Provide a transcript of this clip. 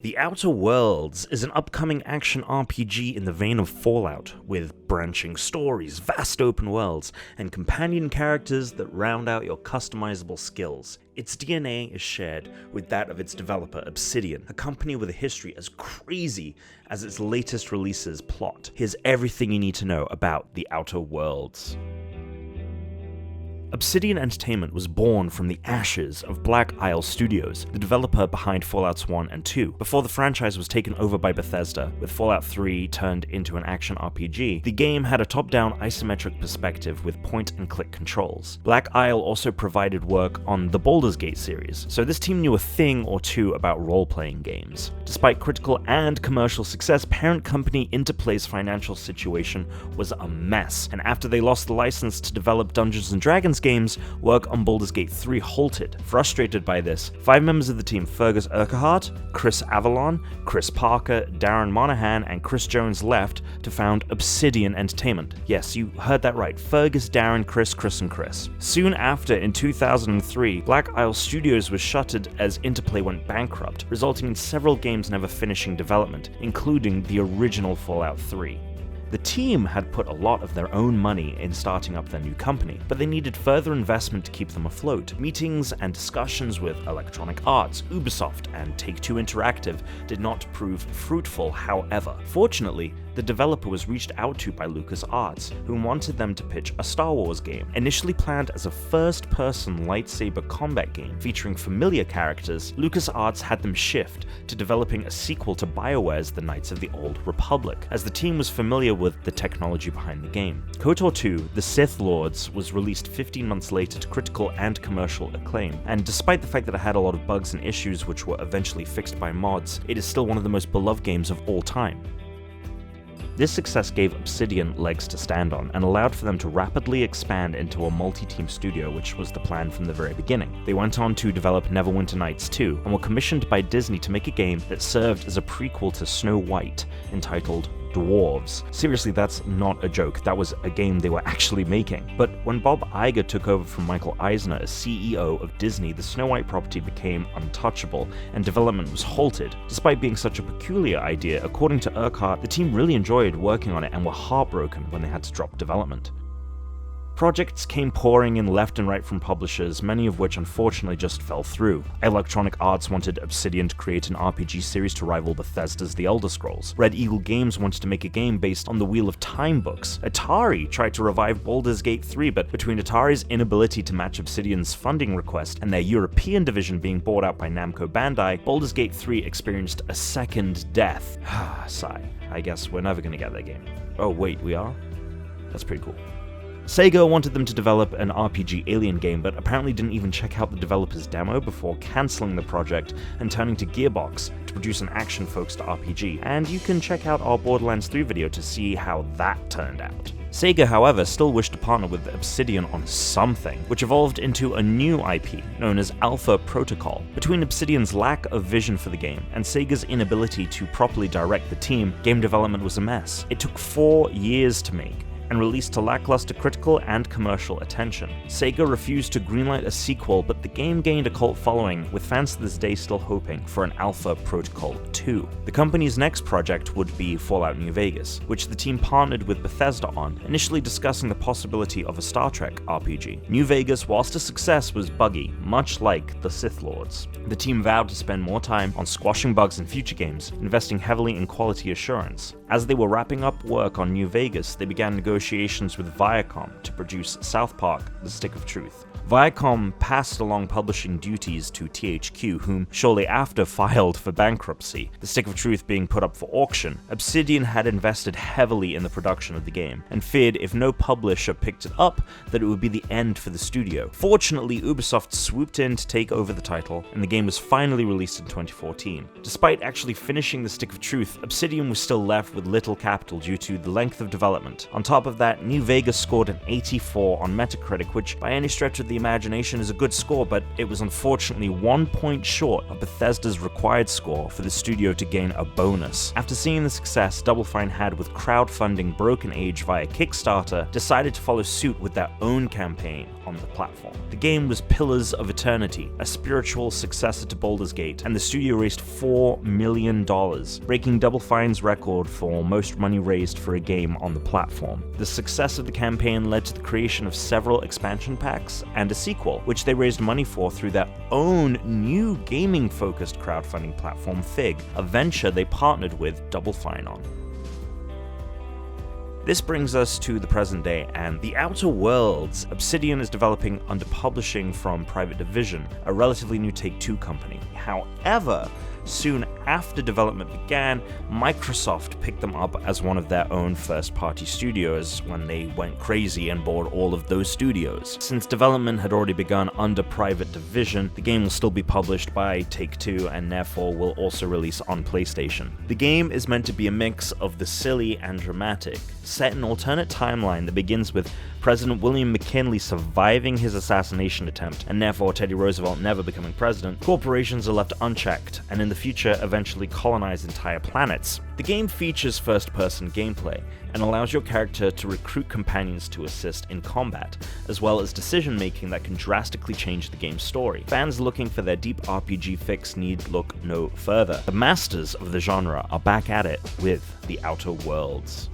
The Outer Worlds is an upcoming action RPG in the vein of Fallout, with branching stories, vast open worlds, and companion characters that round out your customizable skills. Its DNA is shared with that of its developer Obsidian, a company with a history as crazy as its latest release's plot. Here's everything you need to know about The Outer Worlds. Obsidian Entertainment was born from the ashes of Black Isle Studios, the developer behind Fallouts 1 and 2. Before the franchise was taken over by Bethesda, with Fallout 3 turned into an action RPG, the game had a top-down isometric perspective with point-and-click controls. Black Isle also provided work on the Baldur's Gate series, so this team knew a thing or two about role-playing games. Despite critical and commercial success, parent company Interplay's financial situation was a mess, and after they lost the license to develop Dungeons & Dragons games, work on Baldur's Gate 3 halted. Frustrated by this, 5 members of the team, Fergus Urquhart, Chris Avalon, Chris Parker, Darren Monahan, and Chris Jones left to found Obsidian Entertainment. Yes, you heard that right. Fergus, Darren, Chris, and Chris. Soon after, in 2003, Black Isle Studios was shuttered as Interplay went bankrupt, resulting in several games never finishing development, including the original Fallout 3. The team had put a lot of their own money in starting up their new company, but they needed further investment to keep them afloat. Meetings and discussions with Electronic Arts, Ubisoft, and Take-Two Interactive did not prove fruitful, however. Fortunately, the developer was reached out to by LucasArts, who wanted them to pitch a Star Wars game. Initially planned as a first-person lightsaber combat game featuring familiar characters, LucasArts had them shift to developing a sequel to BioWare's The Knights of the Old Republic, as the team was familiar with the technology behind the game. Kotor 2, The Sith Lords, was released 15 months later to critical and commercial acclaim, and despite the fact that it had a lot of bugs and issues which were eventually fixed by mods, it is still one of the most beloved games of all time. This success gave Obsidian legs to stand on and allowed for them to rapidly expand into a multi-team studio, which was the plan from the very beginning. They went on to develop Neverwinter Nights 2 and were commissioned by Disney to make a game that served as a prequel to Snow White, entitled Dwarves. Seriously, that's not a joke. That was a game they were actually making. But when Bob Iger took over from Michael Eisner as CEO of Disney, the Snow White property became untouchable, and development was halted. Despite being such a peculiar idea, according to Urquhart, the team really enjoyed working on it and were heartbroken when they had to drop development. Projects came pouring in left and right from publishers, many of which unfortunately just fell through. Electronic Arts wanted Obsidian to create an RPG series to rival Bethesda's The Elder Scrolls. Red Eagle Games wanted to make a game based on the Wheel of Time books. Atari tried to revive Baldur's Gate 3, but between Atari's inability to match Obsidian's funding request and their European division being bought out by Namco Bandai, Baldur's Gate 3 experienced a second death. Sigh. I guess we're never gonna get that game. Oh wait, we are? That's pretty cool. Sega wanted them to develop an RPG Alien game, but apparently didn't even check out the developer's demo before cancelling the project and turning to Gearbox to produce an action-focused RPG, and you can check out our Borderlands 3 video to see how that turned out. Sega, however, still wished to partner with Obsidian on something, which evolved into a new IP known as Alpha Protocol. Between Obsidian's lack of vision for the game and Sega's inability to properly direct the team, game development was a mess. It took 4 years to make, and released to lackluster critical and commercial attention. Sega refused to greenlight a sequel, but the game gained a cult following, with fans to this day still hoping for an Alpha Protocol 2. The company's next project would be Fallout New Vegas, which the team partnered with Bethesda on, initially discussing the possibility of a Star Trek RPG. New Vegas, whilst a success, was buggy, much like the Sith Lords. The team vowed to spend more time on squashing bugs in future games, investing heavily in quality assurance. As they were wrapping up work on New Vegas, they began negotiations with Viacom to produce South Park: The Stick of Truth. Viacom passed along publishing duties to THQ, whom shortly after filed for bankruptcy. The Stick of Truth being put up for auction, Obsidian had invested heavily in the production of the game, and feared if no publisher picked it up, that it would be the end for the studio. Fortunately, Ubisoft swooped in to take over the title, and the game was finally released in 2014. Despite actually finishing The Stick of Truth, Obsidian was still left with little capital due to the length of development. On top of that, New Vegas scored an 84 on Metacritic, which by any stretch of the imagination is a good score, but it was unfortunately 1 point short of Bethesda's required score for the studio to gain a bonus. After seeing the success Double Fine had with crowdfunding Broken Age via Kickstarter, decided to follow suit with their own campaign on the platform. The game was Pillars of Eternity, a spiritual successor to Baldur's Gate, and the studio raised $4 million, breaking Double Fine's record for most money raised for a game on the platform. The success of the campaign led to the creation of several expansion packs and a sequel, which they raised money for through their own new gaming-focused crowdfunding platform Fig, a venture they partnered with Double Fine on. This brings us to the present day and The Outer Worlds. Obsidian is developing under publishing from Private Division, a relatively new Take-Two company. However, soon after development began, Microsoft picked them up as one of their own first-party studios when they went crazy and bought all of those studios. Since development had already begun under Private Division, the game will still be published by Take-Two and therefore will also release on PlayStation. The game is meant to be a mix of the silly and dramatic, set in an alternate timeline that begins with President William McKinley surviving his assassination attempt, and therefore Teddy Roosevelt never becoming president. Corporations are left unchecked, and in the future eventually colonize entire planets. The game features first-person gameplay, and allows your character to recruit companions to assist in combat, as well as decision-making that can drastically change the game's story. Fans looking for their deep RPG fix need look no further. The masters of the genre are back at it with The Outer Worlds.